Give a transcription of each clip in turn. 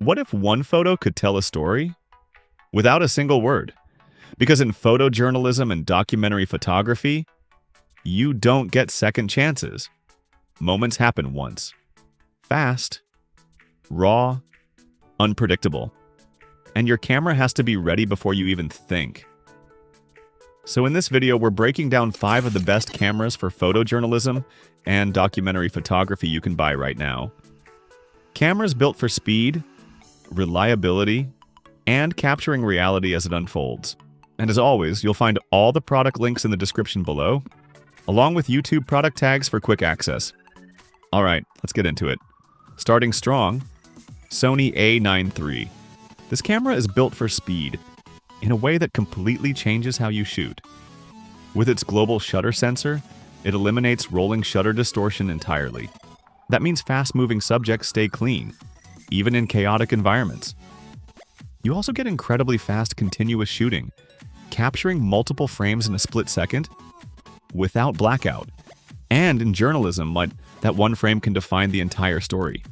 What if one photo could tell a story without a single word? Because in photojournalism and documentary photography, you don't get second chances. Moments happen once. Fast, raw, unpredictable. And your camera has to be ready before you even think. So in this video, we're breaking down 5 of the best cameras for photojournalism and documentary photography you can buy right now. Cameras built for speed, reliability, and capturing reality as it unfolds. And as always, you'll find all the product links in the description below, along with YouTube product tags for quick access. Alright, let's get into it. Starting strong, Sony A9 III. This camera is built for speed, in a way that completely changes how you shoot. With its global shutter sensor, it eliminates rolling shutter distortion entirely. That means fast-moving subjects stay clean, even in chaotic environments. You also get incredibly fast continuous shooting, capturing multiple frames in a split second without blackout. And in journalism, that one frame can define the entire story.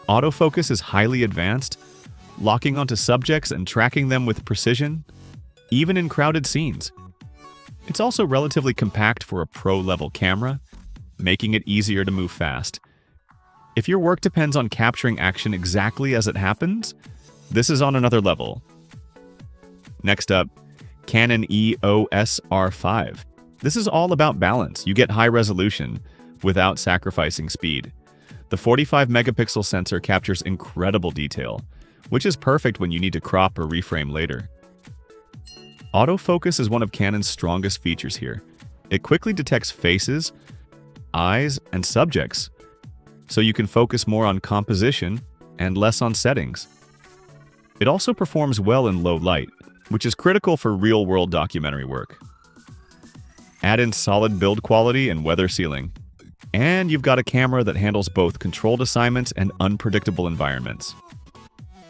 Autofocus is highly advanced, locking onto subjects and tracking them with precision, even in crowded scenes. It's also relatively compact for a pro-level camera, making it easier to move fast. If your work depends on capturing action exactly as it happens, this is on another level. Next up, Canon EOS R5. This is all about balance. You get high resolution without sacrificing speed. The 45-megapixel sensor captures incredible detail, which is perfect when you need to crop or reframe later. Autofocus is one of Canon's strongest features here. It quickly detects faces, eyes, and subjects, so you can focus more on composition and less on settings. It also performs well in low light, which is critical for real-world documentary work. Add in solid build quality and weather sealing, and you've got a camera that handles both controlled assignments and unpredictable environments.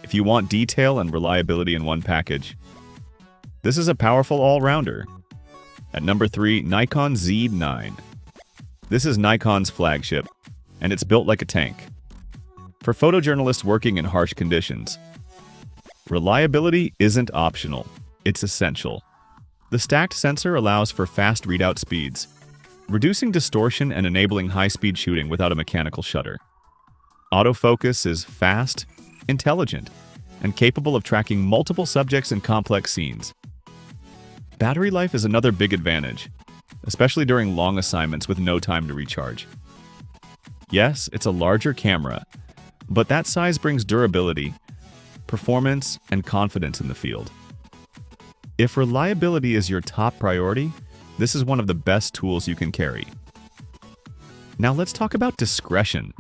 If you want detail and reliability in one package, this is a powerful all-rounder. At number 3, Nikon Z9. This is Nikon's flagship, and it's built like a tank. For photojournalists working in harsh conditions, reliability isn't optional, it's essential. The stacked sensor allows for fast readout speeds, reducing distortion and enabling high-speed shooting without a mechanical shutter. Autofocus is fast, intelligent, and capable of tracking multiple subjects in complex scenes. Battery life is another big advantage, especially during long assignments with no time to recharge. Yes, it's a larger camera, but that size brings durability, performance, and confidence in the field. If reliability is your top priority, this is one of the best tools you can carry. Now let's talk about discretion.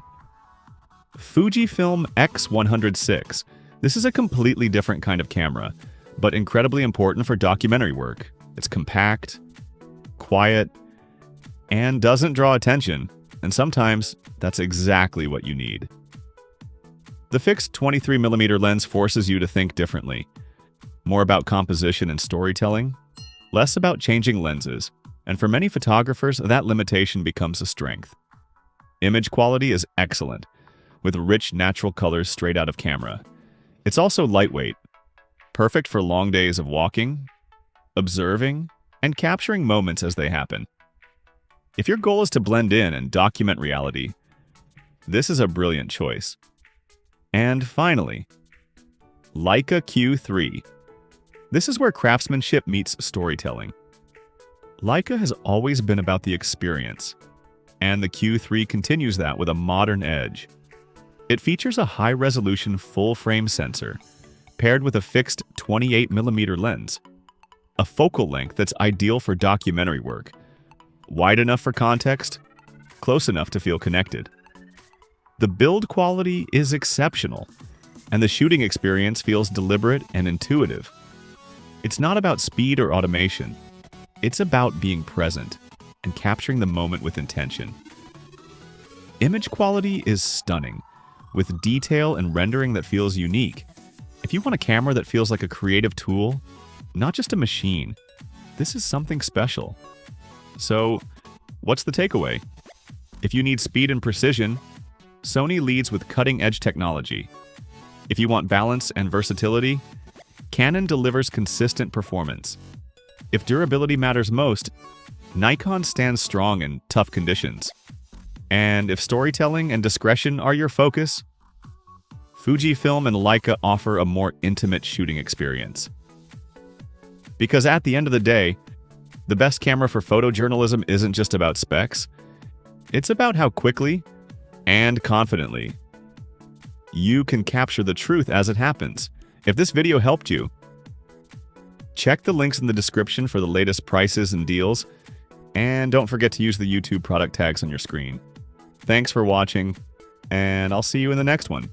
Fujifilm X100VI. This is a completely different kind of camera, but incredibly important for documentary work. It's compact, quiet, and doesn't draw attention, and sometimes that's exactly what you need. The fixed 23mm lens forces you to think differently. More about composition and storytelling, less about changing lenses, and for many photographers, that limitation becomes a strength. Image quality is excellent, with rich natural colors straight out of camera. It's also lightweight, perfect for long days of walking, observing, and capturing moments as they happen. If your goal is to blend in and document reality, this is a brilliant choice. And finally, Leica Q3. This is where craftsmanship meets storytelling. Leica has always been about the experience, and the Q3 continues that with a modern edge. It features a high-resolution full-frame sensor, paired with a fixed 28mm lens, a focal length that's ideal for documentary work, wide enough for context, close enough to feel connected. The build quality is exceptional, and the shooting experience feels deliberate and intuitive. It's not about speed or automation. It's about being present and capturing the moment with intention. Image quality is stunning, with detail and rendering that feels unique. If you want a camera that feels like a creative tool, not just a machine, this is something special. So, what's the takeaway? If you need speed and precision, Sony leads with cutting-edge technology. If you want balance and versatility, Canon delivers consistent performance. If durability matters most, Nikon stands strong in tough conditions. And if storytelling and discretion are your focus, Fujifilm and Leica offer a more intimate shooting experience. Because at the end of the day, the best camera for photojournalism isn't just about specs, it's about how quickly and confidently you can capture the truth as it happens. If this video helped you, check the links in the description for the latest prices and deals, and don't forget to use the YouTube product tags on your screen. Thanks for watching, and I'll see you in the next one.